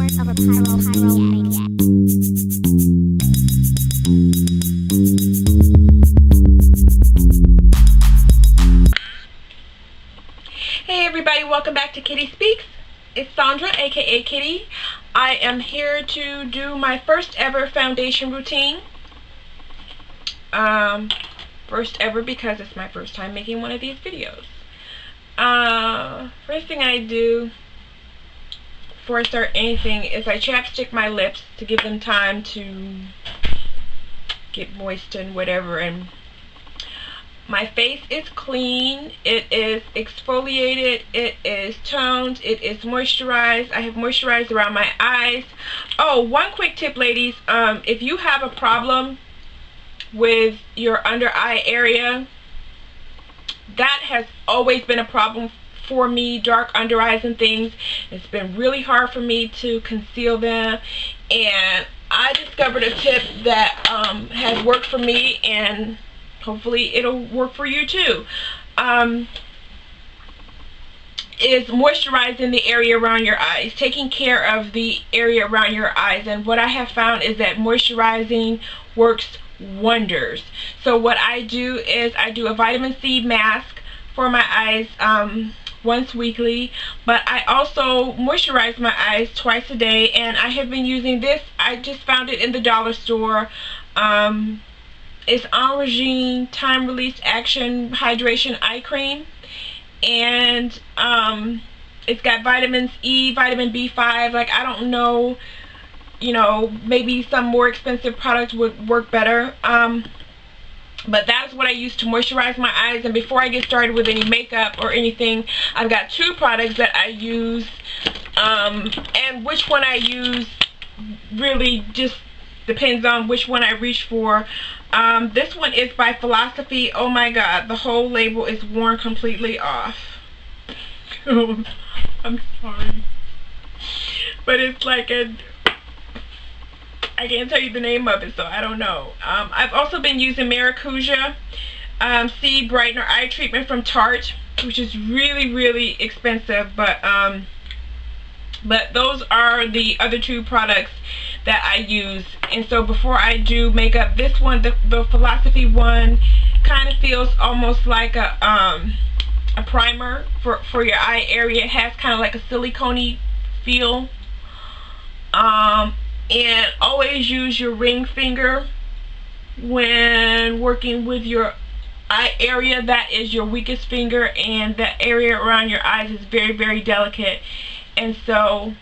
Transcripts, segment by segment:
Hey everybody, welcome back to Kitty Speaks. It's Sondra, aka Kitty. I am here to do my first ever foundation routine. First ever because it's my first time making one of these videos. First thing I do before I start anything is I chapstick my lips to give them time to get moist and whatever. And my face is clean, it is exfoliated, it is toned, it is moisturized. I have moisturized around my eyes. Oh, one quick tip, ladies. If you have a problem with your under eye area, that has always been a problem for me, dark under eyes and things. It's been really hard for me to conceal them, and I discovered a tip that has worked for me, and hopefully it'll work for you too. Is moisturizing the area around your eyes, taking care of the area around your eyes. And what I have found is that moisturizing works wonders. So what I do is I do a vitamin C mask for my eyes once weekly, but I also moisturize my eyes twice a day, and I have been using this. I just found it in the dollar store. It's Origine Time Release Action Hydration Eye Cream, and it's got vitamins E, vitamin B5. Like, I don't know, you know, maybe some more expensive product would work better, but that's what I use to moisturize my eyes. And before I get started with any makeup or anything, I've got two products that I use, and which one I use really just depends on which one I reach for. This one is by Philosophy. Oh my god, the whole label is worn completely off. I'm sorry, but it's like I can't tell you the name of it, so I don't know. I've also been using Maracuja Seed Brightener Eye Treatment from Tarte, which is really expensive, but those are the other two products that I use. And so before I do makeup, this one, the Philosophy one, kind of feels almost like a primer for your eye area. It has kind of like a silicone-y feel. And always use your ring finger when working with your eye area. That is your weakest finger, and that area around your eyes is very delicate, and so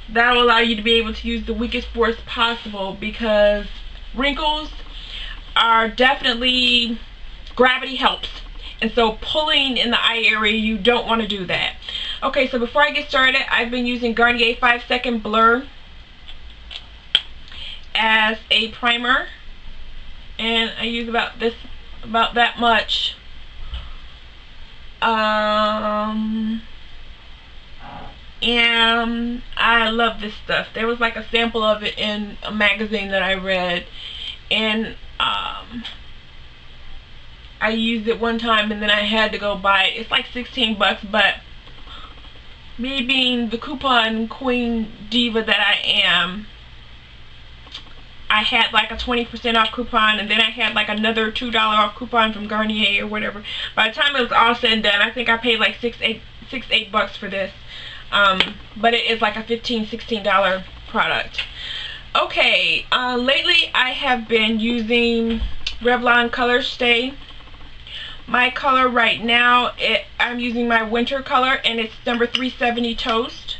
that will allow you to be able to use the weakest force possible, because wrinkles are definitely, gravity helps, and so pulling in the eye area, you don't want to do that. Okay, so before I get started, I've been using Garnier 5-Second Blur as a primer, and I use about that much. And I love this stuff. There was like a sample of it in a magazine that I read, and I used it one time and then I had to go buy it. It's like 16 bucks, but me being the coupon queen diva that I am, I had like a 20% off coupon, and then I had like another $2 off coupon from Garnier or whatever. By the time it was all said and done, I think I paid like $8 bucks for this. But it is like a $15–16 product. Okay, lately I have been using Revlon Color Stay. My color right now, I'm using my winter color, and it's number 370 Toast.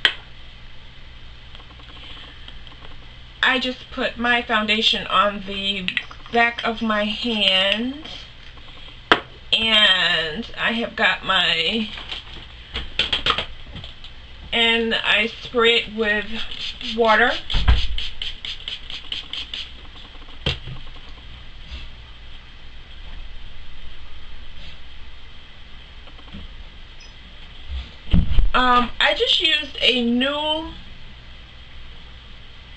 I just put my foundation on the back of my hand, and I have got and I spray it with water. I just used a new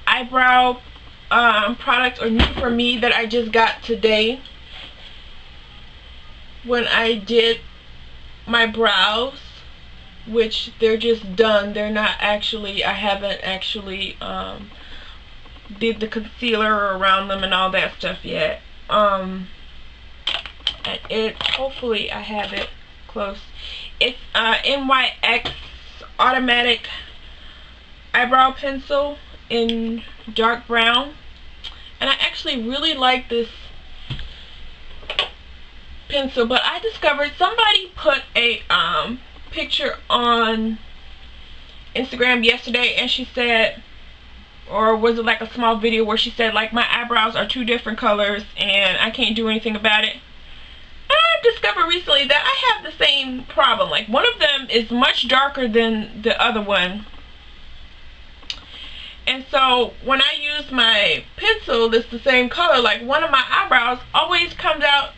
eyebrow product, or new for me, that I just got today when I did my brows. which they're just done. They're not actually, I haven't actually did the concealer around them and all that stuff yet. And it, hopefully I have it close. It's NYX automatic eyebrow pencil in dark brown, and I actually really like this pencil. But I discovered somebody put a picture on Instagram yesterday, and she said, or was it like a small video where she said like my eyebrows are two different colors and I can't do anything about it. I discovered recently that I have the same problem. Like, one of them is much darker than the other one, and so when I use my pencil that's the same color, like one of my eyebrows always comes out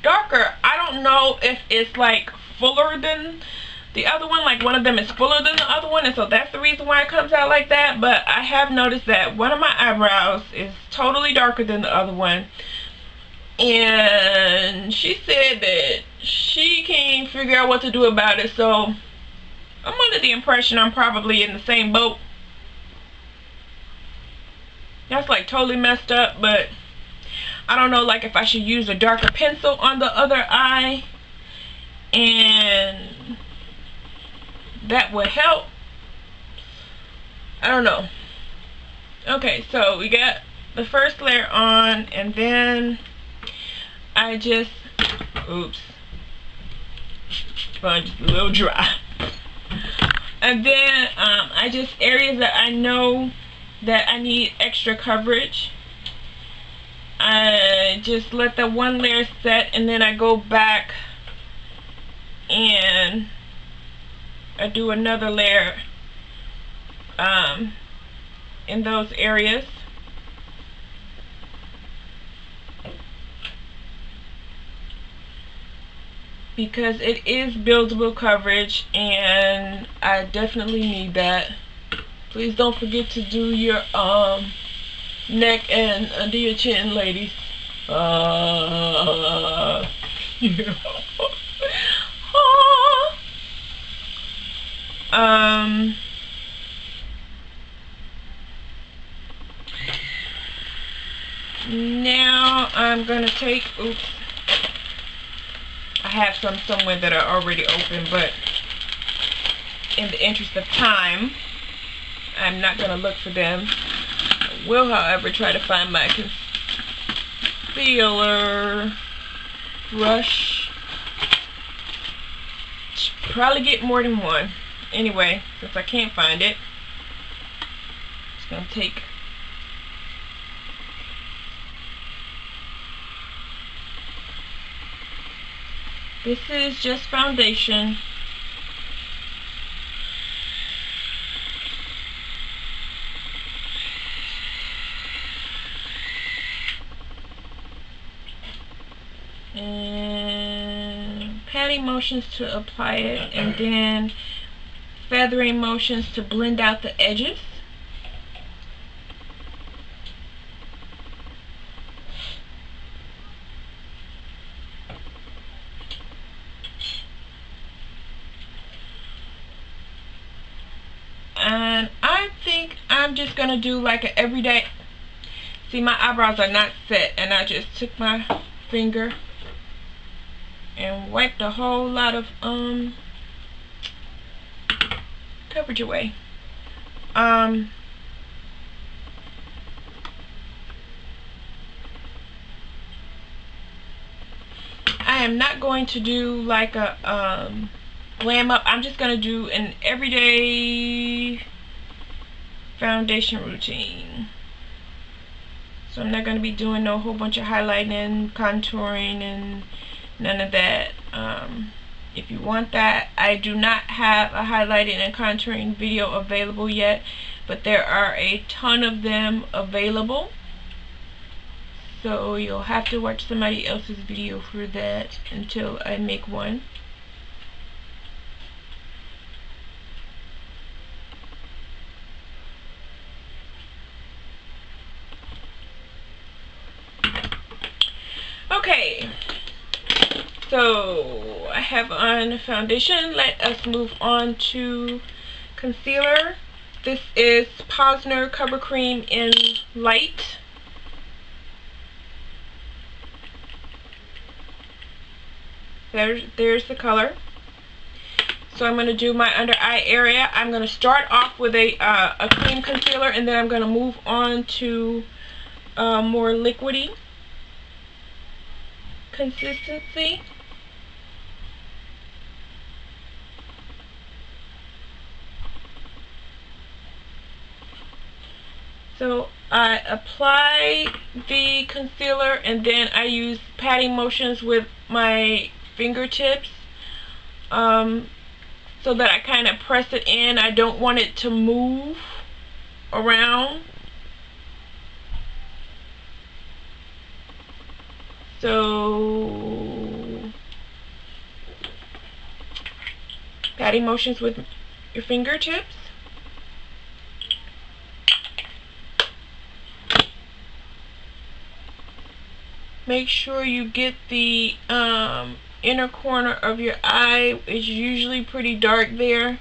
darker. I don't know if it's like fuller than the other one, like one of them is fuller than the other one, and so that's the reason why it comes out like that. But I have noticed that one of my eyebrows is totally darker than the other one, and she said that she can't figure out what to do about it. So I'm under the impression I'm probably in the same boat. That's like totally messed up, but I don't know, like if I should use a darker pencil on the other eye and that would help. I don't know. Okay, so we got the first layer on, and then I just, oops, sponge is a little dry. And then I just, areas that I know that I need extra coverage, I just let the one layer set, and then I go back and I do another layer in those areas. Because it is buildable coverage and I definitely need that. Please don't forget to do your neck and under your chin, ladies. Yeah. Now I'm gonna take, oops, I have some somewhere that are already open, but in the interest of time, I'm not gonna look for them. I will, however, try to find my concealer brush. Probably get more than one. Anyway, since I can't find it, I'm just gonna take this is just foundation. And patting motions to apply it, and then feathering motions to blend out the edges. And I think I'm just gonna do like an everyday. See, my eyebrows are not set, and I just took my finger and wiped a whole lot of coverage away. I am not going to do like a glam up. I'm just gonna do an everyday foundation routine. So I'm not gonna be doing no whole bunch of highlighting and contouring and none of that. If you want that, I do not have a highlighting and contouring video available yet, but there are a ton of them available. So you'll have to watch somebody else's video for that until I make one. Okay, So I have on foundation. Let us move on to concealer. This is Posner Cover Cream in Light. There's the color. So I'm going to do my under eye area. I'm going to start off with a cream concealer, and then I'm going to move on to more liquidy consistency. So I apply the concealer, and then I use patting motions with my fingertips so that I kind of press it in. I don't want it to move around. So patting motions with your fingertips. Make sure you get the inner corner of your eye. It's usually pretty dark there.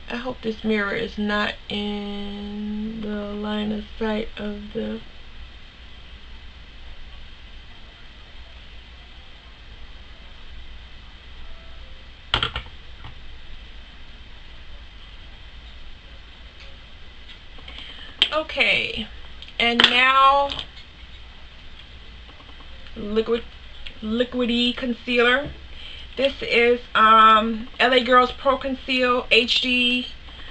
I hope this mirror is not in the line of sight of the okay, and now liquidy concealer. This is LA Girls Pro Conceal HD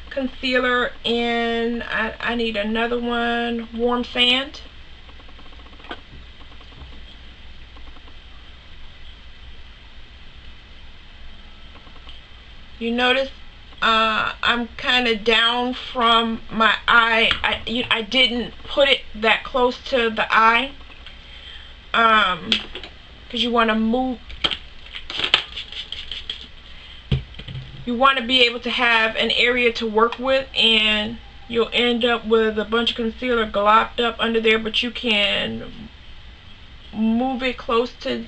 concealer in I need another one, Warm Sand. You notice I'm kind of down from my eye. I didn't put it that close to the eye because you want to move. You want to be able to have an area to work with, and you'll end up with a bunch of concealer glopped up under there, but you can move it close to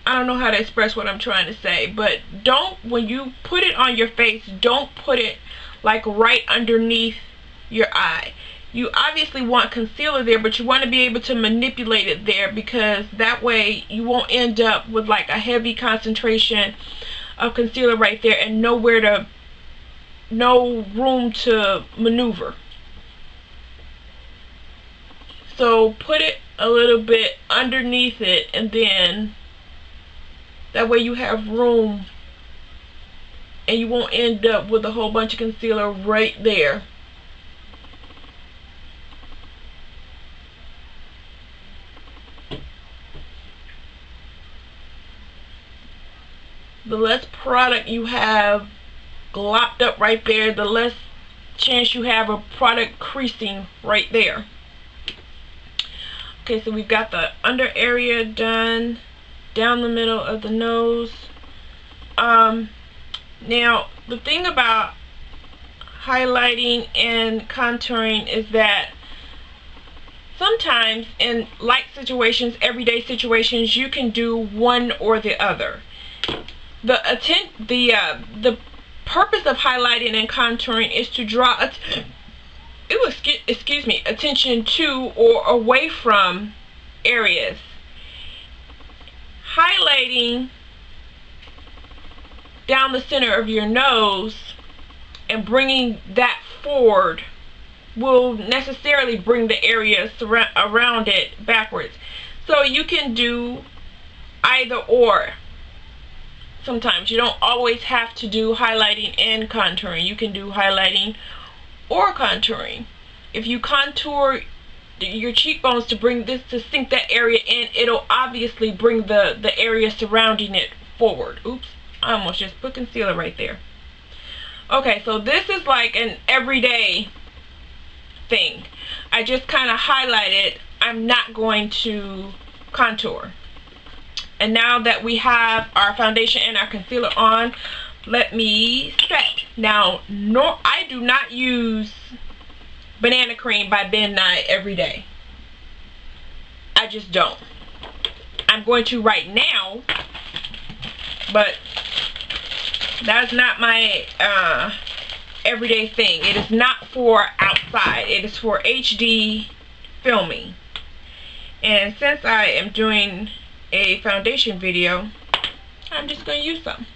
I don't know how to express what I'm trying to say, but when you put it on your face, don't put it like right underneath your eye. You obviously want concealer there, but you want to be able to manipulate it there, because that way you won't end up with like a heavy concentration of concealer right there and no room to maneuver. So put it a little bit underneath it, and then that way you have room and you won't end up with a whole bunch of concealer right there. The less product you have glopped up right there, the less chance you have of product creasing right there. Okay, so we've got the under area done, down the middle of the nose. Now, the thing about highlighting and contouring is that sometimes in light situations, everyday situations, you can do one or the other. The purpose of highlighting and contouring is to draw attention to or away from areas. Highlighting down the center of your nose and bringing that forward will necessarily bring the areas around it backwards. So you can do either or. Sometimes you don't always have to do highlighting and contouring. You can do highlighting or contouring. If you contour your cheekbones to sink that area in, it'll obviously bring the area surrounding it forward. Oops, I almost just put concealer right there. Okay, so this is like an everyday thing. I just kind of highlight it. I'm not going to contour. And now that we have our foundation and our concealer on, let me set. Now, no, I do not use banana cream by Ben Nye every day. I just don't. I'm going to right now, but that's not my everyday thing. It is not for outside. It is for HD filming. And since I am doing a foundation video, I'm just going to use some.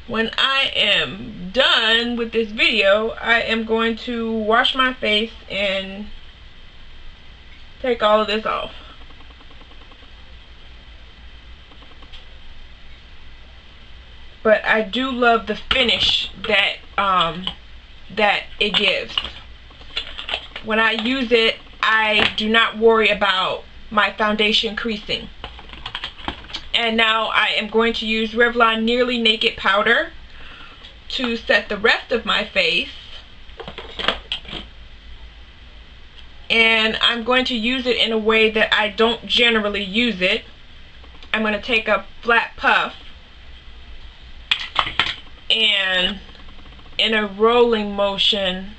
When I am done with this video, I am going to wash my face and take all of this off. But I do love the finish that that it gives. When I use it, I do not worry about my foundation creasing. And now I am going to use Revlon Nearly Naked powder to set the rest of my face. And I'm going to use it in a way that I don't generally use it. I'm going to take a flat puff and in a rolling motion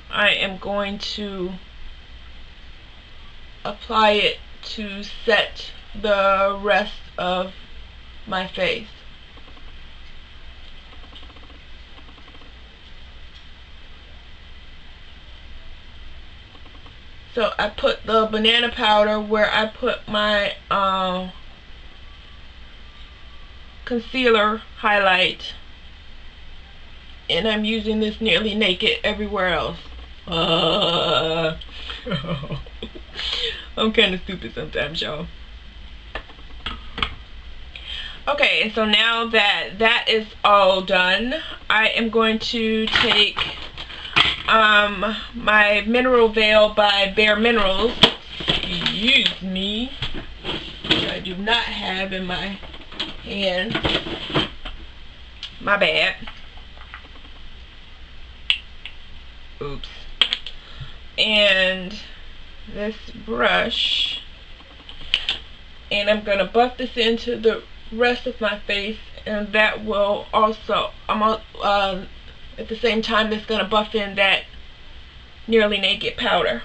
I am going to apply it to set the rest of my face. So I put the banana powder where I put my concealer highlight, and I'm using this Nearly Naked everywhere else. I'm kind of stupid sometimes, y'all. Okay, and so now that that is all done, I am going to take my Mineral Veil by Bare Minerals, excuse me, which I do not have in my hand, my bad, oops, and this brush, and I'm going to buff this into the rest of my face, and that will also, at the same time, it's going to buff in that Nearly Naked powder.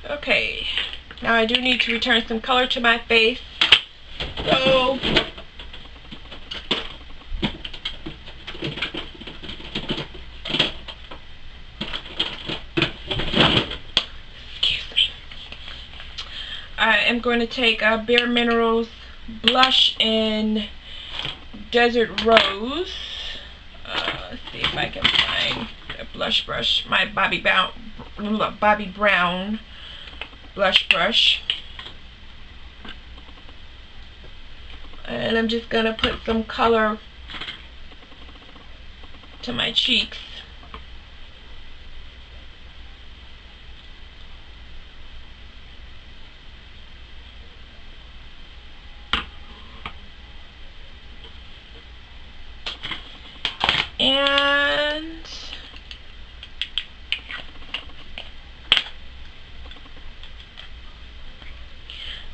Okay, now I do need to return some color to my face, so excuse me, I am going to take a Bare Minerals blush in Desert Rose. Let's see if I can find a blush brush, my Bobbi Brown blush brush, and I'm just gonna put some color to my cheeks. And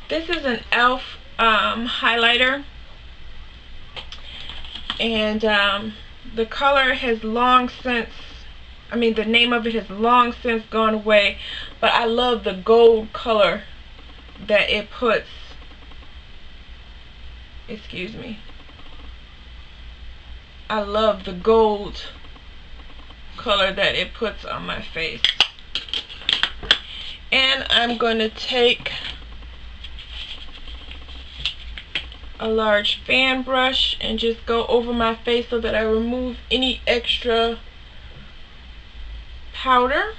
this is an e.l.f. highlighter, and the color has long since, the name of it has long since gone away, but I love the gold color that it puts, excuse me, I love the gold color that it puts on my face. And I'm going to take a large fan brush and just go over my face so that I remove any extra powder.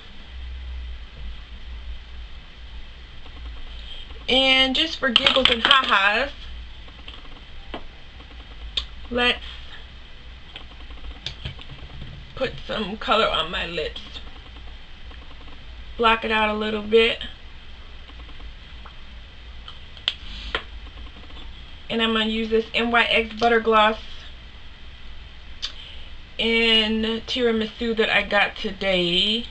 And just for giggles and ha-has, let's put some color on my lips. Block it out a little bit. And I'm going to use this NYX Butter Gloss in Tiramisu that I got today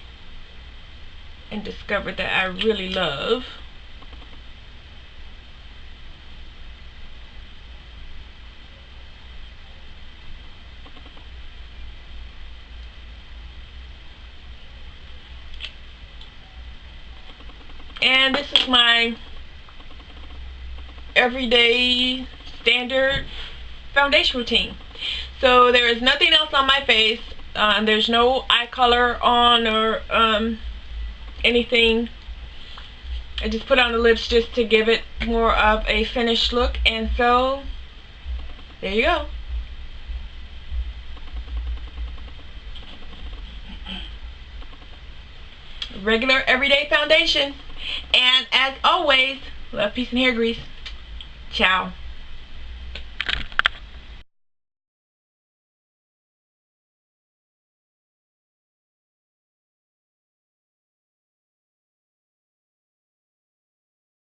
and discovered that I really love. And this is my everyday standard foundation routine. So there is nothing else on my face. There's no eye color on or anything. I just put on the lips just to give it more of a finished look. And so there you go. Regular everyday foundation. And as always, love, peace, and hair grease. Ciao.